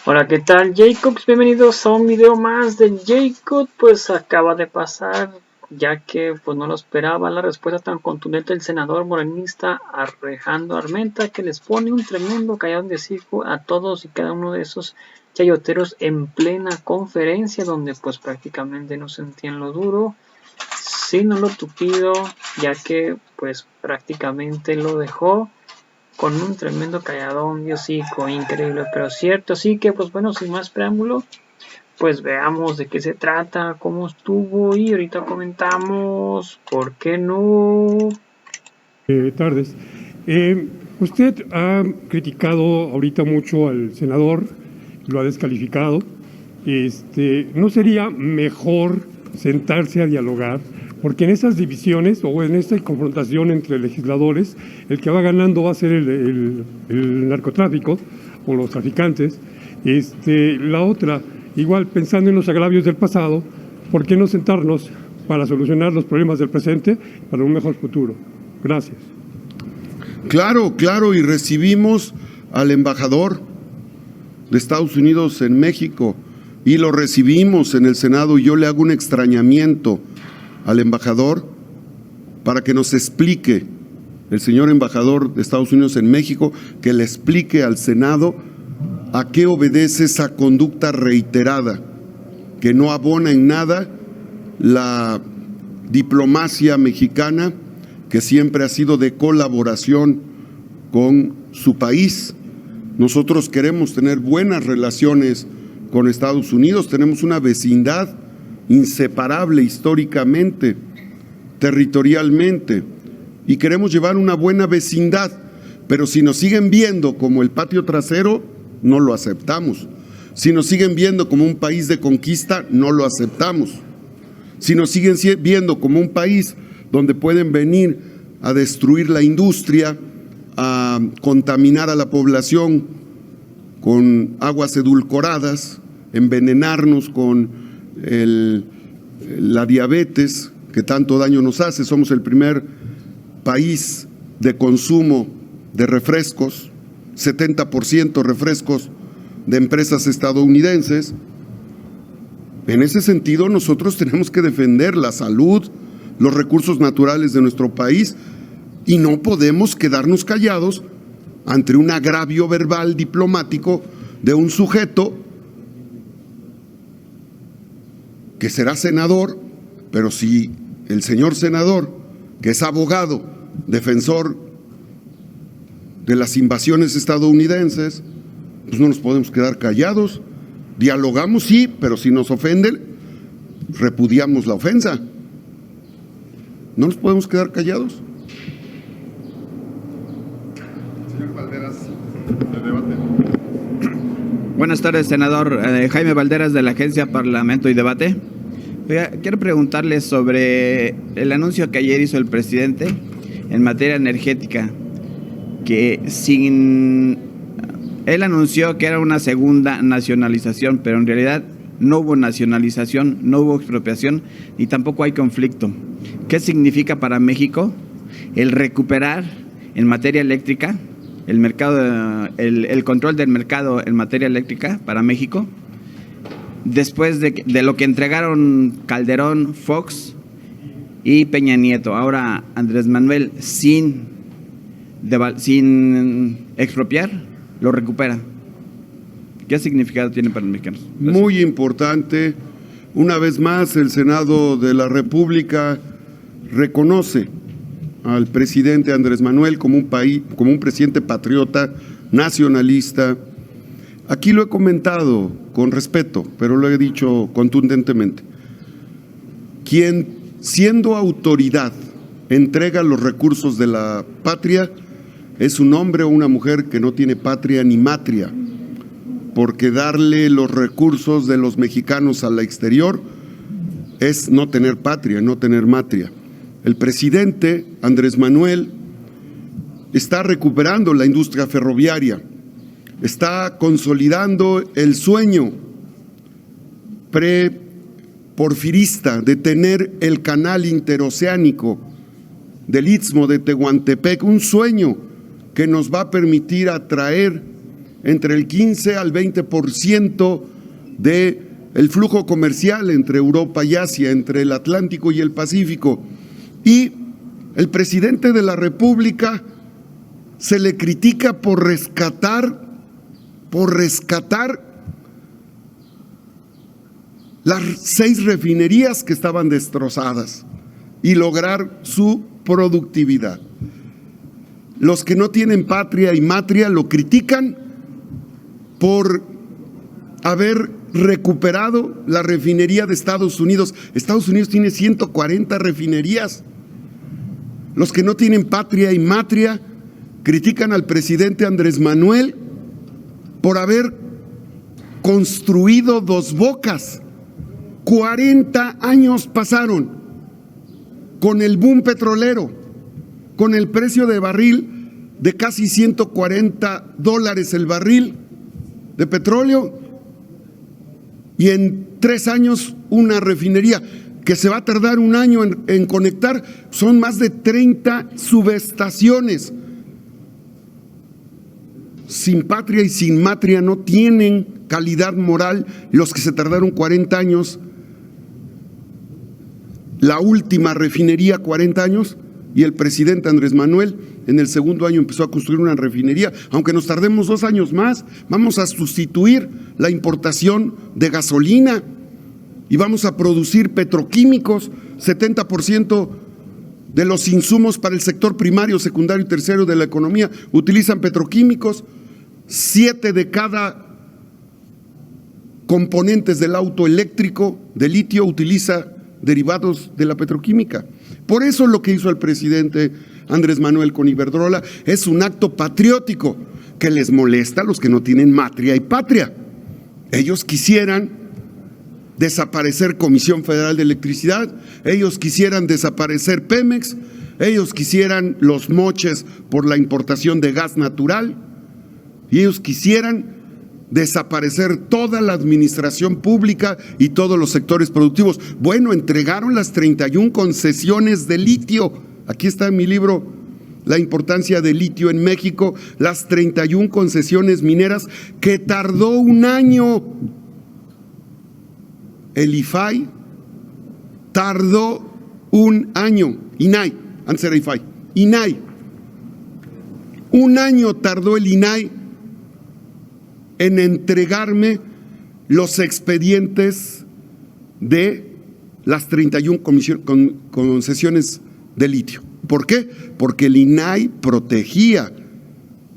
Hola, ¿qué tal, Jacobs? Bienvenidos a un video más de Jacob. Pues acaba de pasar, ya que pues no lo esperaba, la respuesta tan contundente del senador morenista Alejandro Armenta, que les pone un tremendo callado de hocico a todos y cada uno de esos chayoteros en plena conferencia, donde pues prácticamente no sentían lo duro, sino lo tupido, ya que pues prácticamente lo dejó con un tremendo calladón de hocico, increíble pero cierto. Así que pues bueno, sin más preámbulo, pues veamos de qué se trata, cómo estuvo y ahorita comentamos, ¿por qué no? Tardes. Usted ha criticado ahorita mucho al senador, lo ha descalificado. ¿No sería mejor sentarse a dialogar? Porque en esas divisiones o en esta confrontación entre legisladores, el que va ganando va a ser el narcotráfico o los traficantes. La otra, igual pensando en los agravios del pasado, ¿por qué no sentarnos para solucionar los problemas del presente para un mejor futuro? Gracias. Claro, y recibimos al embajador de Estados Unidos en México y lo recibimos en el Senado, y yo le hago un extrañamiento al embajador para que nos explique, el señor embajador de Estados Unidos en México, que le explique al Senado a qué obedece esa conducta reiterada, que no abona en nada la diplomacia mexicana, que siempre ha sido de colaboración con su país. Nosotros queremos tener buenas relaciones con Estados Unidos, tenemos una vecindad inseparable históricamente, territorialmente, y queremos llevar una buena vecindad, pero si nos siguen viendo como el patio trasero, no lo aceptamos. Si nos siguen viendo como un país de conquista, no lo aceptamos. Si nos siguen viendo como un país donde pueden venir a destruir la industria, a contaminar a la población con aguas edulcoradas, envenenarnos con la diabetes que tanto daño nos hace. Somos el primer país de consumo de refrescos, 70% refrescos de empresas estadounidenses. En ese sentido, nosotros tenemos que defender la salud, los recursos naturales de nuestro país, y no podemos quedarnos callados ante un agravio verbal diplomático de un sujeto que será senador, pero si el señor senador, que es abogado, defensor de las invasiones estadounidenses, pues no nos podemos quedar callados. Dialogamos, sí, pero si nos ofenden, repudiamos la ofensa. No nos podemos quedar callados. Señor Valderas, de debate. Buenas tardes, senador Jaime Valderas, de la Agencia Parlamento y Debate. Oiga, quiero preguntarle sobre el anuncio que ayer hizo el presidente en materia energética, que él anunció que era una segunda nacionalización, pero en realidad no hubo nacionalización, no hubo expropiación y tampoco hay conflicto. ¿Qué significa para México el recuperar en materia eléctrica el mercado, el control del mercado en materia eléctrica para México, después de lo que entregaron Calderón, Fox y Peña Nieto? Ahora Andrés Manuel, sin expropiar, lo recupera. ¿Qué significado tiene para los mexicanos? Gracias. Muy importante. Una vez más, el Senado de la República reconoce al presidente Andrés Manuel como un presidente patriota, nacionalista. Aquí lo he comentado con respeto, pero lo he dicho contundentemente. Quien, siendo autoridad, entrega los recursos de la patria, es un hombre o una mujer que no tiene patria ni matria, porque darle los recursos de los mexicanos al exterior es no tener patria, no tener matria. El presidente Andrés Manuel está recuperando la industria ferroviaria, está consolidando el sueño preporfirista de tener el canal interoceánico del Istmo de Tehuantepec, un sueño que nos va a permitir atraer entre el 15 al 20% del flujo comercial entre Europa y Asia, entre el Atlántico y el Pacífico. Y el presidente de la República se le critica por rescatar las 6 refinerías que estaban destrozadas y lograr su productividad. Los que no tienen patria y matria lo critican por haber recuperado la refinería de Estados Unidos. Estados Unidos tiene 140 refinerías. Los que no tienen patria y matria critican al presidente Andrés Manuel por haber construido Dos Bocas. 40 años pasaron con el boom petrolero, con el precio de barril de casi $140 el barril de petróleo, y en 3 años una refinería que se va a tardar 1 año en conectar. Son más de 30 subestaciones. Sin patria y sin matria no tienen calidad moral los que se tardaron 40 años. La última refinería 40 años, y el presidente Andrés Manuel en el segundo año empezó a construir una refinería. Aunque nos tardemos 2 años más, vamos a sustituir la importación de gasolina y vamos a producir petroquímicos. 70% de los insumos para el sector primario, secundario y terciario de la economía utilizan petroquímicos. 7 de cada componentes del auto eléctrico de litio utiliza derivados de la petroquímica. Por eso lo que hizo el presidente Andrés Manuel con Iberdrola es un acto patriótico que les molesta a los que no tienen matria y patria. Ellos quisieran desaparecer Comisión Federal de Electricidad, ellos quisieran desaparecer Pemex, ellos quisieran los moches por la importación de gas natural, y ellos quisieran desaparecer toda la administración pública y todos los sectores productivos. Bueno, entregaron las 31 concesiones de litio. Aquí está en mi libro La importancia del litio en México, las 31 concesiones mineras que tardó 1 año. El IFAI tardó 1 año. INAI, antes era IFAI. INAI. 1 año tardó el INAI en entregarme los expedientes de las 31 concesiones de litio. ¿Por qué? Porque el INAI protegía,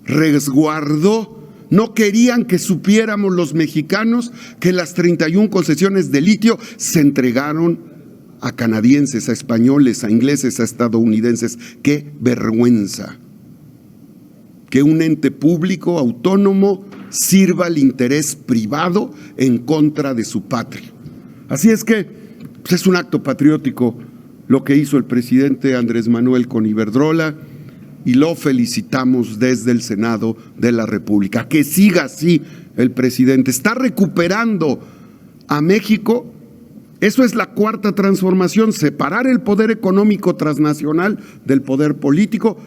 resguardó, no querían que supiéramos los mexicanos que las 31 concesiones de litio se entregaron a canadienses, a españoles, a ingleses, a estadounidenses. ¡Qué vergüenza! Que un ente público autónomo sirva al interés privado en contra de su patria. Así es que pues es un acto patriótico lo que hizo el presidente Andrés Manuel con Iberdrola, y lo felicitamos desde el Senado de la República. Que siga así el presidente. Está recuperando a México. Eso es la 4ª transformación: separar el poder económico transnacional del poder político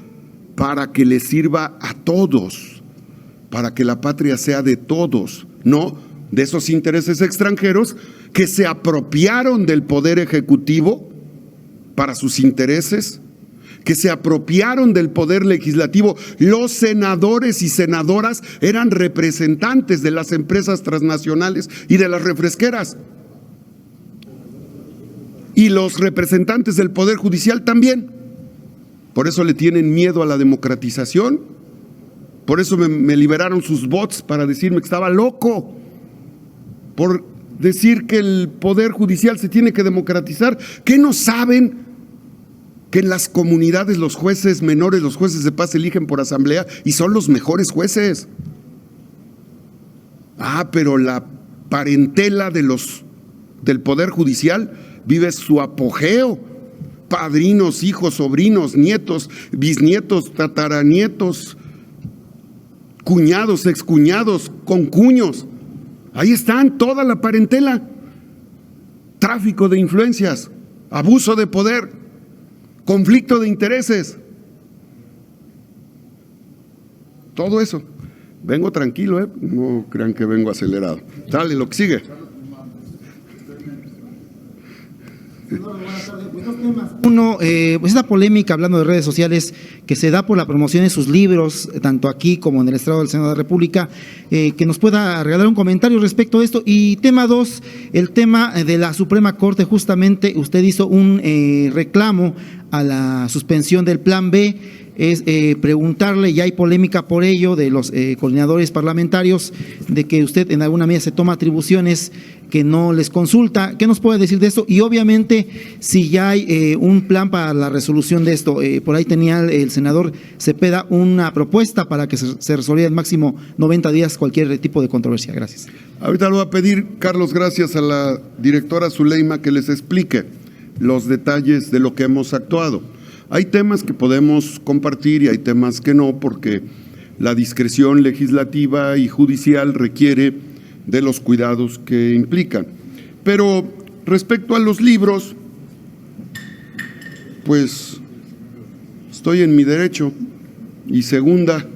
para que le sirva a todos, para que la patria sea de todos, no de esos intereses extranjeros que se apropiaron del poder ejecutivo para sus intereses, que se apropiaron del poder legislativo. Los senadores y senadoras eran representantes de las empresas transnacionales y de las refresqueras. Y los representantes del poder judicial también. Por eso le tienen miedo a la democratización. Por eso me liberaron sus bots para decirme que estaba loco, por decir que el poder judicial se tiene que democratizar. ¿Qué no saben que en las comunidades los jueces menores, los jueces de paz, eligen por asamblea y son los mejores jueces? Pero la parentela del poder judicial vive su apogeo. Padrinos, hijos, sobrinos, nietos, bisnietos, tataranietos, cuñados, excuñados, concuños. Ahí están, toda la parentela. Tráfico de influencias, abuso de poder, conflicto de intereses. Todo eso. Vengo tranquilo, no crean que vengo acelerado. Dale, lo que sigue. Uno, pues esta polémica, hablando de redes sociales, que se da por la promoción de sus libros, tanto aquí como en el Estrado del Senado de la República, que nos pueda regalar un comentario respecto a esto. Y tema 2, el tema de la Suprema Corte. Justamente usted hizo un reclamo a la suspensión del Plan B. Es preguntarle, y hay polémica por ello de los coordinadores parlamentarios, de que usted en alguna medida se toma atribuciones que no les consulta. ¿Qué nos puede decir de esto? Y obviamente, si ya hay un plan para la resolución de esto, por ahí tenía el senador Cepeda una propuesta para que se resolviera en máximo 90 días cualquier tipo de controversia. Gracias. Ahorita lo voy a pedir, Carlos, gracias a la directora Zuleima, que les explique los detalles de lo que hemos actuado. Hay temas que podemos compartir y hay temas que no, porque la discreción legislativa y judicial requiere de los cuidados que implican. Pero respecto a los libros, pues estoy en mi derecho. Y segunda,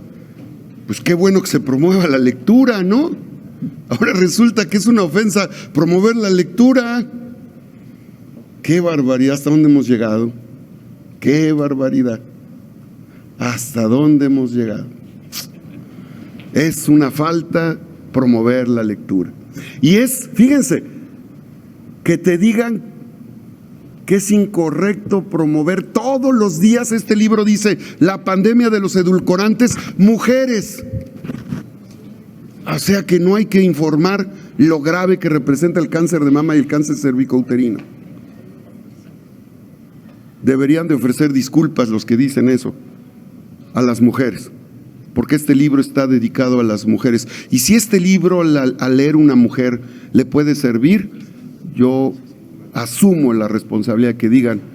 pues qué bueno que se promueva la lectura, ¿no? Ahora resulta que es una ofensa promover la lectura. ¡Qué barbaridad! ¿Hasta dónde hemos llegado? ¡Qué barbaridad! ¿Hasta dónde hemos llegado? Es una falta promover la lectura. Y es, fíjense, que te digan que es incorrecto promover todos los días. Este libro dice: la pandemia de los edulcorantes, mujeres. O sea que no hay que informar lo grave que representa el cáncer de mama y el cáncer cervicouterino. Deberían de ofrecer disculpas los que dicen eso a las mujeres, porque este libro está dedicado a las mujeres. Y si este libro al leer una mujer le puede servir, yo asumo la responsabilidad que digan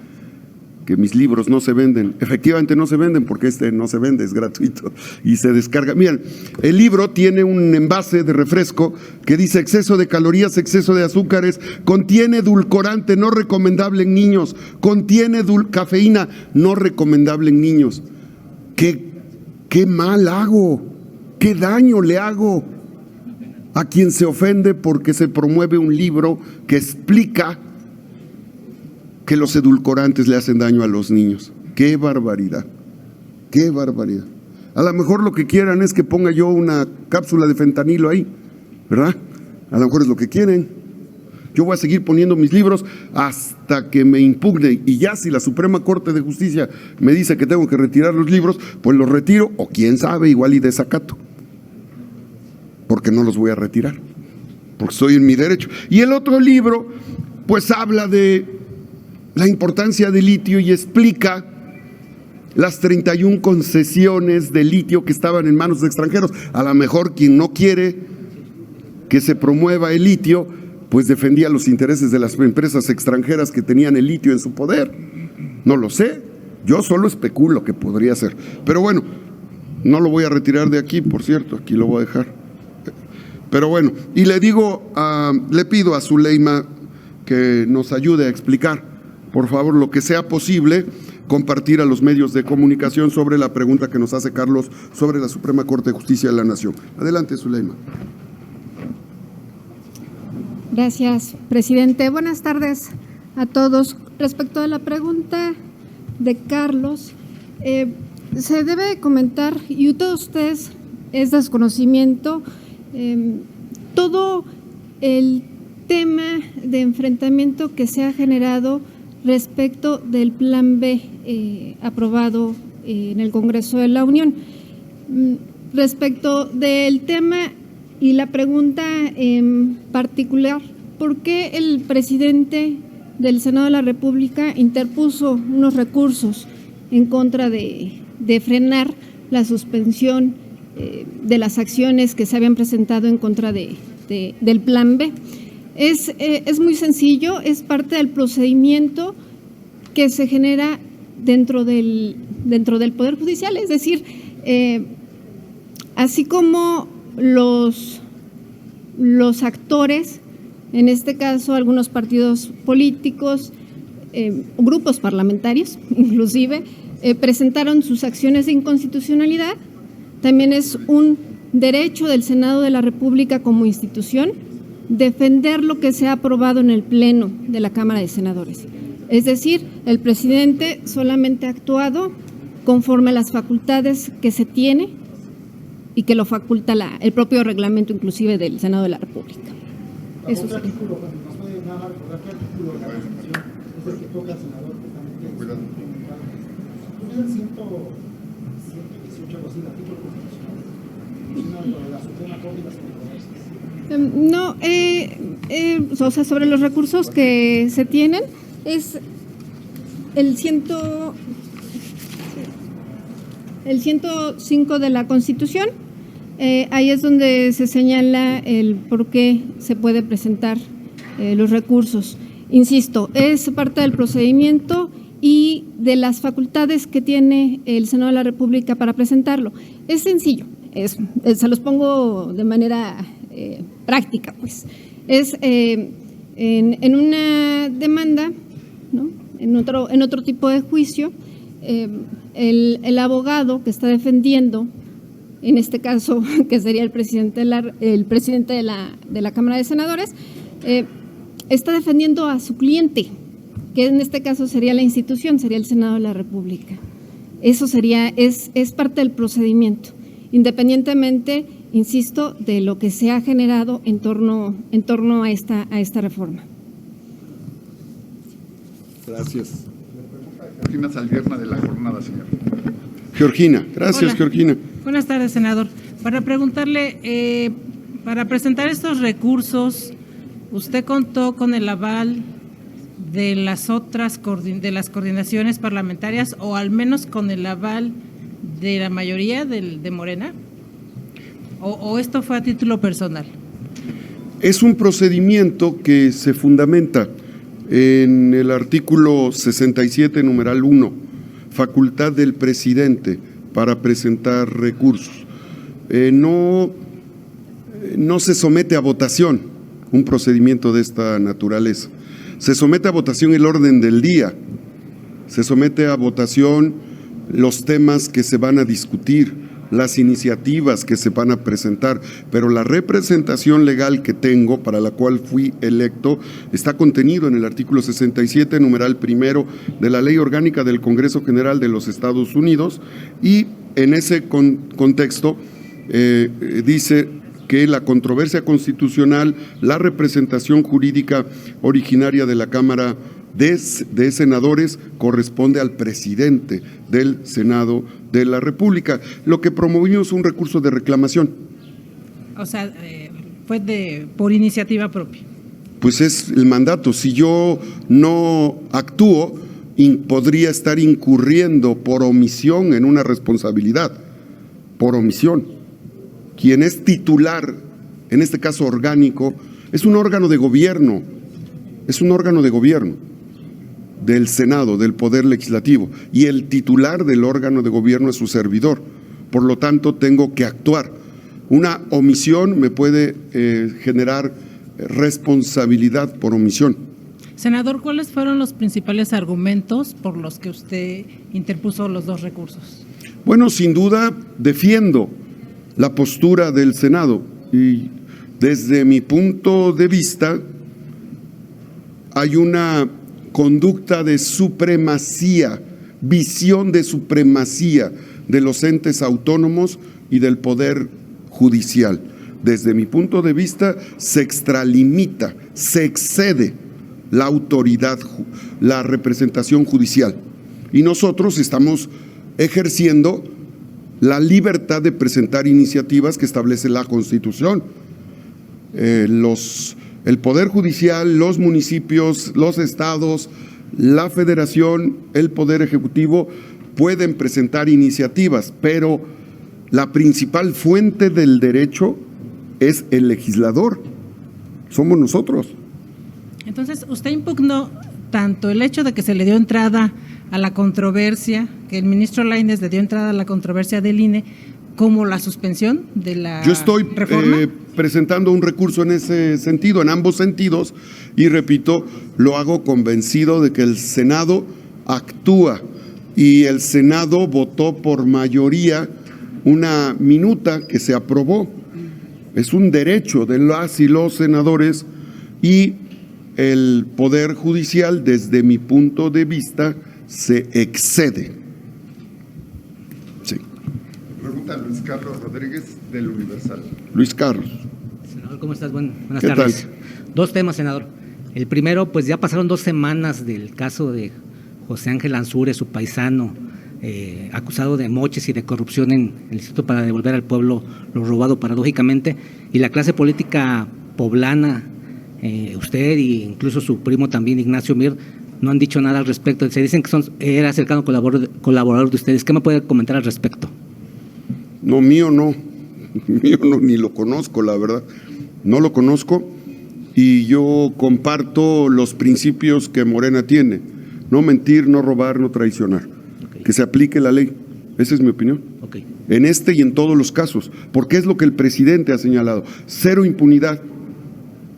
que mis libros no se venden. Efectivamente no se venden, porque este no se vende, es gratuito y se descarga. Miren, el libro tiene un envase de refresco que dice: exceso de calorías, exceso de azúcares, contiene edulcorante, no recomendable en niños, contiene cafeína, no recomendable en niños. ¿Qué mal hago? ¿Qué daño le hago a quien se ofende porque se promueve un libro que explica que los edulcorantes le hacen daño a los niños? ¡Qué barbaridad! ¡Qué barbaridad! A lo mejor lo que quieran es que ponga yo una cápsula de fentanilo ahí, ¿verdad? A lo mejor es lo que quieren. Yo voy a seguir poniendo mis libros hasta que me impugne, y ya si la Suprema Corte de Justicia me dice que tengo que retirar los libros, pues los retiro, o quién sabe, igual y desacato, porque no los voy a retirar, porque estoy en mi derecho. Y el otro libro pues habla de la importancia del litio y explica las 31 concesiones de litio que estaban en manos de extranjeros. A lo mejor quien no quiere que se promueva el litio, pues defendía los intereses de las empresas extranjeras que tenían el litio en su poder. No lo sé, yo solo especulo que podría ser. Pero bueno, no lo voy a retirar de aquí, por cierto, aquí lo voy a dejar. Pero bueno, y le pido a Zuleima que nos ayude a explicar, por favor, lo que sea posible, compartir a los medios de comunicación sobre la pregunta que nos hace Carlos sobre la Suprema Corte de Justicia de la Nación. Adelante, Zuleima. Gracias, presidente. Buenas tardes a todos. Respecto a la pregunta de Carlos, se debe comentar, y todos ustedes es desconocimiento, todo el tema de enfrentamiento que se ha generado respecto del Plan B aprobado en el Congreso de la Unión. Respecto del tema y la pregunta en particular, ¿por qué el presidente del Senado de la República interpuso unos recursos en contra de frenar la suspensión de las acciones que se habían presentado en contra del Plan B? Es muy sencillo, es parte del procedimiento que se genera dentro del Poder Judicial, es decir, así como los actores, en este caso algunos partidos políticos, grupos parlamentarios inclusive, presentaron sus acciones de inconstitucionalidad, también es un derecho del Senado de la República como institución defender lo que se ha aprobado en el Pleno de la Cámara de Senadores. Es decir, el presidente solamente ha actuado conforme a las facultades que se tiene y que lo faculta el propio reglamento inclusive del Senado de la República. Eso sí. No, o sea, sobre los recursos que se tienen, es el 105 de la Constitución. Ahí es donde se señala el por qué se puede presentar los recursos. Insisto, es parte del procedimiento y de las facultades que tiene el Senado de la República para presentarlo. Es sencillo, se los pongo de manera práctica, pues. Es en una demanda, ¿no? en otro tipo de juicio, el abogado que está defendiendo, en este caso que sería el presidente de la Cámara de Senadores, está defendiendo a su cliente, que en este caso sería la institución, sería el Senado de la República. Eso es parte del procedimiento, independientemente, insisto, de lo que se ha generado en torno a esta reforma. Gracias. Georgina Saldierna, de La Jornada, señor. Georgina, gracias. Hola. Georgina. Buenas tardes, senador. Para preguntarle, para presentar estos recursos, ¿usted contó con el aval de las coordinaciones parlamentarias o al menos con el aval de la mayoría de Morena? ¿O esto fue a título personal? Es un procedimiento que se fundamenta en el artículo 67, numeral 1, facultad del presidente para presentar recursos. No se somete a votación un procedimiento de esta naturaleza. Se somete a votación el orden del día, se somete a votación los temas que se van a discutir, las iniciativas que se van a presentar, pero la representación legal que tengo, para la cual fui electo, está contenido en el artículo 67, numeral 1 de la Ley Orgánica del Congreso General de los Estados Unidos, y en ese contexto dice que la controversia constitucional, la representación jurídica originaria de la Cámara de Senadores corresponde al presidente del Senado de la República. Lo que promovimos un recurso de reclamación. O sea, fue por iniciativa propia. Pues es el mandato. Si yo no actúo, podría estar incurriendo por omisión en una responsabilidad, por omisión. Quien es titular, en este caso orgánico, es un órgano de gobierno, del Senado, del Poder Legislativo, y el titular del órgano de gobierno es su servidor. Por lo tanto, tengo que actuar. Una omisión me puede generar responsabilidad por omisión. Senador, ¿cuáles fueron los principales argumentos por los que usted interpuso los dos recursos? Bueno, sin duda defiendo la postura del Senado y desde mi punto de vista hay una conducta de supremacía, visión de supremacía de los entes autónomos y del Poder Judicial. Desde mi punto de vista se extralimita, se excede la autoridad, la representación judicial. Y nosotros estamos ejerciendo la libertad de presentar iniciativas que establece la Constitución. El Poder Judicial, los municipios, los estados, la Federación, el Poder Ejecutivo pueden presentar iniciativas, pero la principal fuente del derecho es el legislador, somos nosotros. Entonces, usted impugnó tanto el hecho de que se le dio entrada a la controversia, que el ministro Lainez le dio entrada a la controversia del INE, como la suspensión de la reforma. Yo estoy presentando un recurso en ese sentido, en ambos sentidos, y repito, lo hago convencido de que el Senado actúa y el Senado votó por mayoría una minuta que se aprobó. Es un derecho de las y los senadores, y el Poder Judicial, desde mi punto de vista, se excede. Sí. Pregunta Luis Carlos Rodríguez, del Universal. Luis Carlos. Senador, ¿cómo estás? Buenas ¿Qué tardes. tal? Dos temas, senador. El primero, pues ya pasaron 2 semanas del caso de José Ángel Ansúrez, su paisano, acusado de moches y de corrupción en el Instituto para devolver al pueblo lo robado paradójicamente, y la clase política poblana, usted e incluso su primo también, Ignacio Mier, no han dicho nada al respecto. Se dicen que era cercano colaborador de ustedes. ¿Qué me puede comentar al respecto? No, mío no, ni lo conozco, la verdad. No lo conozco, y yo comparto los principios que Morena tiene: no mentir, no robar, no traicionar. Okay. Que se aplique la ley. Esa es mi opinión. Okay. En este y en todos los casos, porque es lo que el presidente ha señalado: cero impunidad,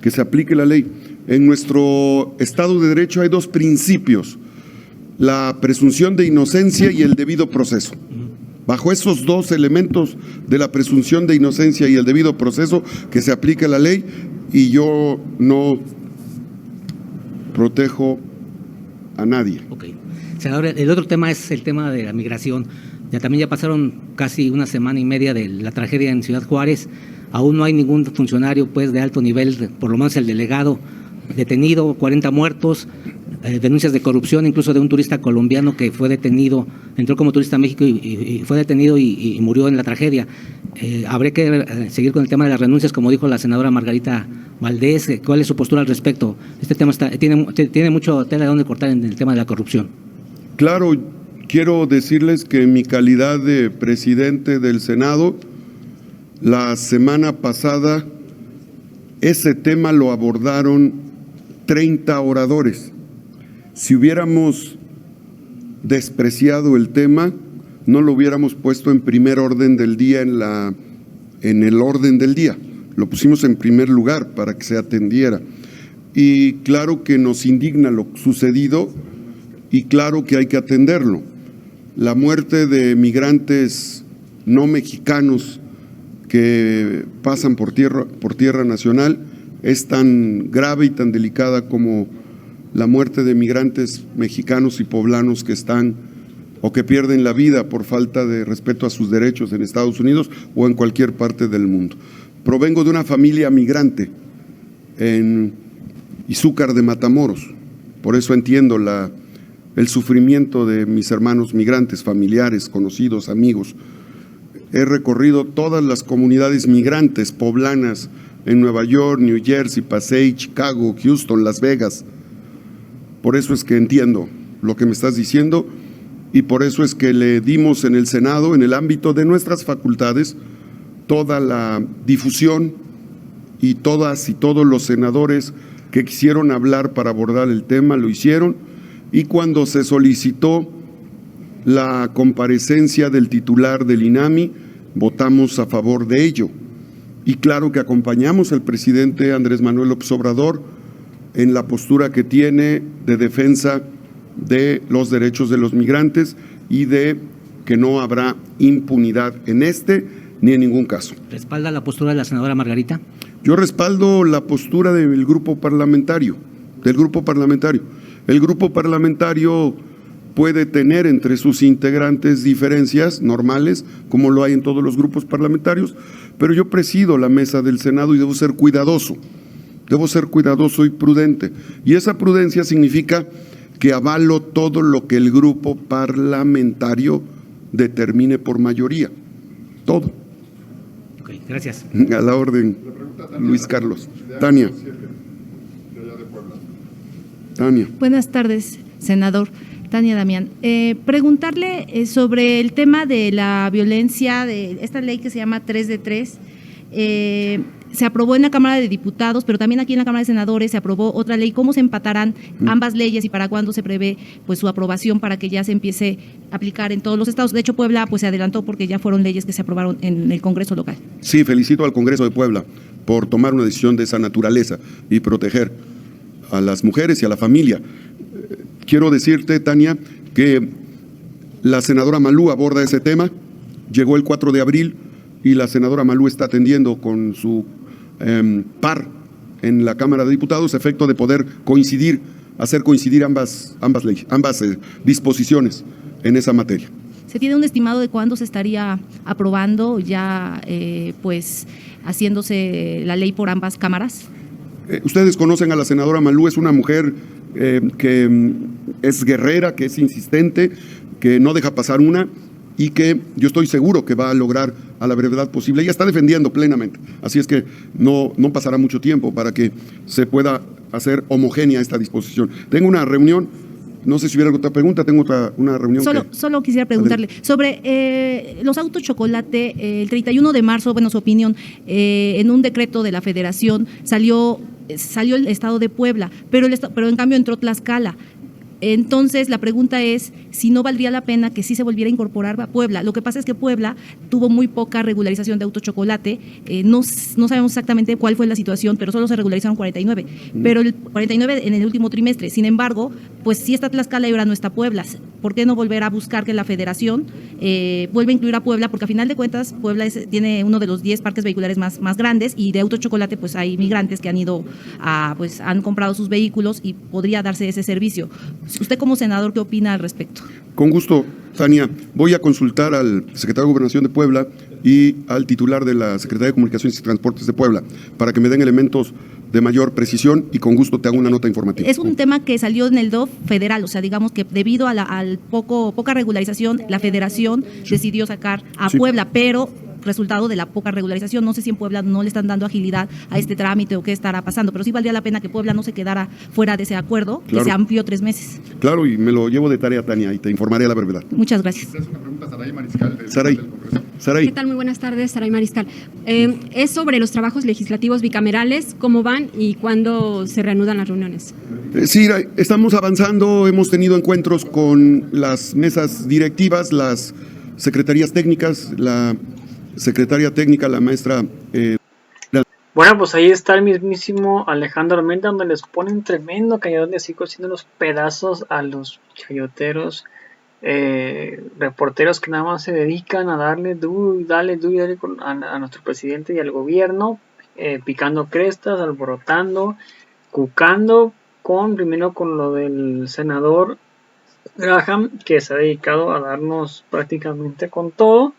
que se aplique la ley. En nuestro Estado de Derecho hay 2 principios: la presunción de inocencia y el debido proceso. Bajo esos 2 elementos de la presunción de inocencia y el debido proceso, que se aplique la ley, y yo no protejo a nadie. Ok. Senador, el otro tema es el tema de la migración. Ya pasaron casi 1 semana y media de la tragedia en Ciudad Juárez. Aún no hay ningún funcionario pues de alto nivel, por lo menos el delegado, detenido, 40 muertos, denuncias de corrupción, incluso de un turista colombiano que fue detenido, entró como turista a México y fue detenido y murió en la tragedia. Habría que seguir con el tema de las renuncias, como dijo la senadora Margarita Valdés. ¿Cuál es su postura al respecto? Este tema tiene mucho tela de donde cortar en el tema de la corrupción. Claro, quiero decirles que en mi calidad de presidente del Senado, la semana pasada ese tema lo abordaron 30 oradores. Si hubiéramos despreciado el tema, no lo hubiéramos puesto en primer orden del día en el orden del día. Lo pusimos en primer lugar para que se atendiera. Y claro que nos indigna lo sucedido, y claro que hay que atenderlo. La muerte de migrantes no mexicanos que pasan por tierra nacional es tan grave y tan delicada como la muerte de migrantes mexicanos y poblanos que están o que pierden la vida por falta de respeto a sus derechos en Estados Unidos o en cualquier parte del mundo. Provengo de una familia migrante en Izúcar de Matamoros, por eso entiendo el sufrimiento de mis hermanos migrantes, familiares, conocidos, amigos. He recorrido todas las comunidades migrantes poblanas en Nueva York, New Jersey, Passaic, Chicago, Houston, Las Vegas. Por eso es que entiendo lo que me estás diciendo, y por eso es que le dimos en el Senado, en el ámbito de nuestras facultades, toda la difusión, y todas y todos los senadores que quisieron hablar para abordar el tema lo hicieron. Y cuando se solicitó la comparecencia del titular del INAMI, votamos a favor de ello. Y claro que acompañamos al presidente Andrés Manuel López Obrador en la postura que tiene de defensa de los derechos de los migrantes y de que no habrá impunidad en este ni en ningún caso. ¿Respalda la postura de la senadora Margarita? Yo respaldo la postura del grupo parlamentario, El grupo parlamentario puede tener entre sus integrantes diferencias normales, como lo hay en todos los grupos parlamentarios, pero yo presido la mesa del Senado y debo ser cuidadoso y prudente. Y esa prudencia significa que avalo todo lo que el grupo parlamentario determine por mayoría. Todo. Ok, gracias. A la orden, Luis Carlos. Tania. Buenas tardes, senador. Tania Damián. Preguntarle sobre el tema de la violencia, de esta ley que se llama 3 de 3. Se aprobó en la Cámara de Diputados, pero también aquí en la Cámara de Senadores se aprobó otra ley. ¿Cómo se empatarán ambas leyes y para cuándo se prevé pues su aprobación para que ya se empiece a aplicar en todos los estados? De hecho, Puebla pues se adelantó porque ya fueron leyes que se aprobaron en el Congreso local. Sí, felicito al Congreso de Puebla por tomar una decisión de esa naturaleza y proteger a las mujeres y a la familia. Quiero decirte, Tania, que la senadora Malú aborda ese tema llegó el 4 de abril y la senadora Malú está atendiendo con su par en la Cámara de Diputados, efecto de poder hacer coincidir ambas disposiciones en esa materia. ¿Se tiene un estimado de cuándo se estaría aprobando ya, pues, haciéndose la ley por ambas cámaras? Ustedes conocen a la senadora Malú, es una mujer que es guerrera, que es insistente, que no deja pasar una y que yo estoy seguro que va a lograr a la brevedad posible. Ella está defendiendo plenamente, así es que no pasará mucho tiempo para que se pueda hacer homogénea esta disposición. Tengo una reunión, no sé si hubiera otra pregunta, tengo una reunión. Solo quisiera preguntarle sobre los autos chocolate. El 31 de marzo, bueno, su opinión, en un decreto de la Federación salió el Estado de Puebla, pero en cambio entró Tlaxcala. Entonces, la pregunta es si no valdría la pena que sí se volviera a incorporar a Puebla. Lo que pasa es que Puebla tuvo muy poca regularización de auto chocolate. No sabemos exactamente cuál fue la situación, pero solo se regularizaron 49. Pero el 49 en el último trimestre. Sin embargo, pues sí está Tlaxcala y ahora no está Puebla. ¿Por qué no volver a buscar que la Federación vuelva a incluir a Puebla? Porque a final de cuentas, Puebla tiene uno de los 10 parques vehiculares más grandes, y de auto chocolate pues hay migrantes que han ido han comprado sus vehículos y podría darse ese servicio. Usted como senador, ¿qué opina al respecto? Con gusto, Tania. Voy a consultar al secretario de Gobernación de Puebla y al titular de la Secretaría de Comunicaciones y Transportes de Puebla para que me den elementos de mayor precisión y con gusto te hago una nota informativa. Es un tema que salió en el DOF federal, o sea, digamos que debido a poca regularización, la Federación decidió sacar a Puebla, pero resultado de la poca regularización. No sé si en Puebla no le están dando agilidad a este trámite o qué estará pasando, pero sí valdría la pena que Puebla no se quedara fuera de ese acuerdo, claro, que se amplió 3 meses. Claro, y me lo llevo de tarea, Tania, y te informaré a la brevedad. Muchas gracias. Es una pregunta, Saray Mariscal, del Saray. Congreso. ¿Qué tal? Muy buenas tardes, Saray Mariscal. Es sobre los trabajos legislativos bicamerales, ¿cómo van y cuándo se reanudan las reuniones? Sí, estamos avanzando, hemos tenido encuentros con las mesas directivas, las secretarías técnicas, la secretaria técnica, la maestra. Bueno, pues ahí está el mismísimo Alejandro Armenta, donde les ponen tremendo calladón de hocico, haciendo los pedazos a los chayoteros, reporteros que nada más se dedican a darle dale a nuestro presidente y al gobierno, picando crestas, alborotando, cucando, primero con lo del senador Graham, que se ha dedicado a darnos prácticamente con todo.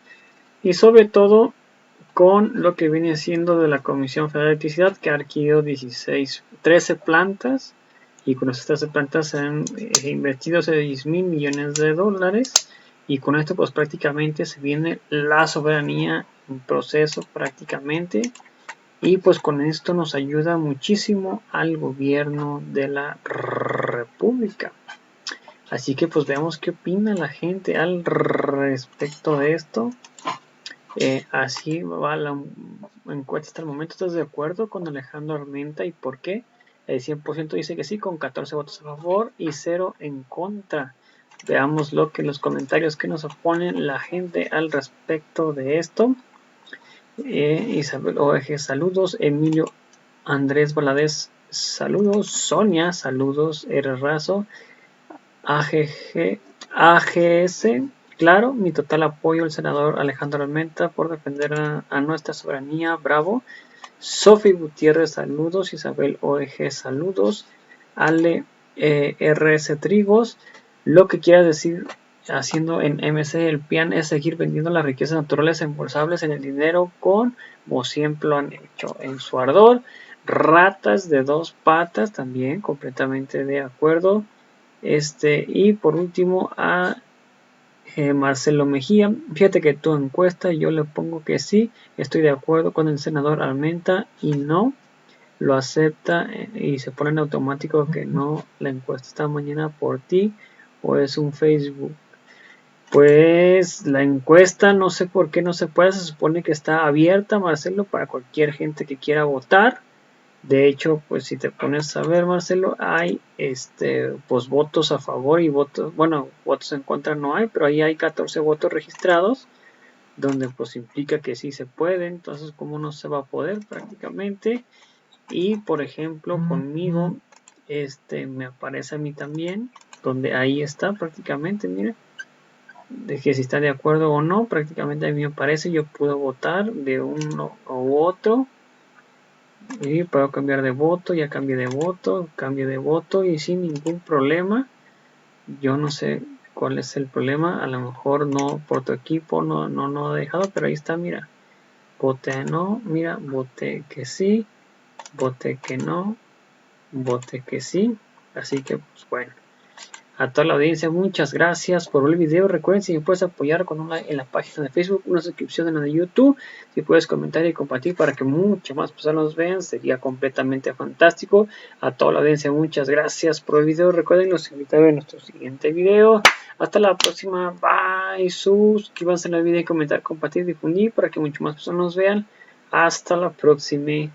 Y sobre todo con lo que viene siendo de la Comisión Federal de Electricidad, que ha adquirido 13 plantas, y con esas 13 plantas se han invertido 6,000 millones de dólares, y con esto pues prácticamente se viene la soberanía en proceso prácticamente, y pues con esto nos ayuda muchísimo al gobierno de la República. Así que pues veamos qué opina la gente al respecto de esto. Así va la encuesta hasta el momento. ¿Estás de acuerdo con Alejandro Armenta y por qué? El 100% dice que sí, con 14 votos a favor y 0 en contra. Veamos los comentarios que nos oponen la gente al respecto de esto. Isabel OEG, saludos. Emilio Andrés Valadez, saludos. Sonia, saludos. R. Razo, AGS, claro, mi total apoyo al senador Alejandro Armenta por defender a nuestra soberanía, bravo. Sofi Gutiérrez, saludos. Isabel OEG, saludos. Ale RS Trigos, lo que quiera decir haciendo en MC el PIAN es seguir vendiendo las riquezas naturales embolsables en el dinero como siempre lo han hecho en su ardor. Ratas de 2 patas, también completamente de acuerdo. Y por último a Marcelo Mejía, fíjate que tu encuesta yo le pongo que sí, estoy de acuerdo con el senador Armenta y no lo acepta y se pone en automático que no, la encuesta esta mañana por ti o es un Facebook. Pues la encuesta no sé por qué no se puede, se supone que está abierta, Marcelo, para cualquier gente que quiera votar. De hecho, pues si te pones a ver, Marcelo, hay pues votos a favor y votos en contra no hay, pero ahí hay 14 votos registrados, donde pues implica que sí se puede. Entonces, ¿cómo no se va a poder prácticamente? Y por ejemplo, conmigo, me aparece a mí también, donde ahí está prácticamente, miren, de que si está de acuerdo o no. Prácticamente a mí me parece, yo puedo votar de uno u otro y puedo cambiar de voto. Ya cambié de voto, cambio de voto y sin ningún problema. Yo no sé cuál es el problema, a lo mejor no por tu equipo no he dejado, pero ahí está, mira, voté no, mira, voté que sí, voté que no, voté que sí. Así que pues bueno, a toda la audiencia, muchas gracias por ver el video. Recuerden, si me puedes apoyar con un like en la página de Facebook, una suscripción en la de YouTube, si puedes comentar y compartir para que muchas más personas nos vean, sería completamente fantástico. A toda la audiencia, muchas gracias por el video. Recuerden, los invito a ver nuestro siguiente video. Hasta la próxima, bye. Suscríbanse al video y comentar, compartir, difundir para que muchas más personas nos vean. Hasta la próxima.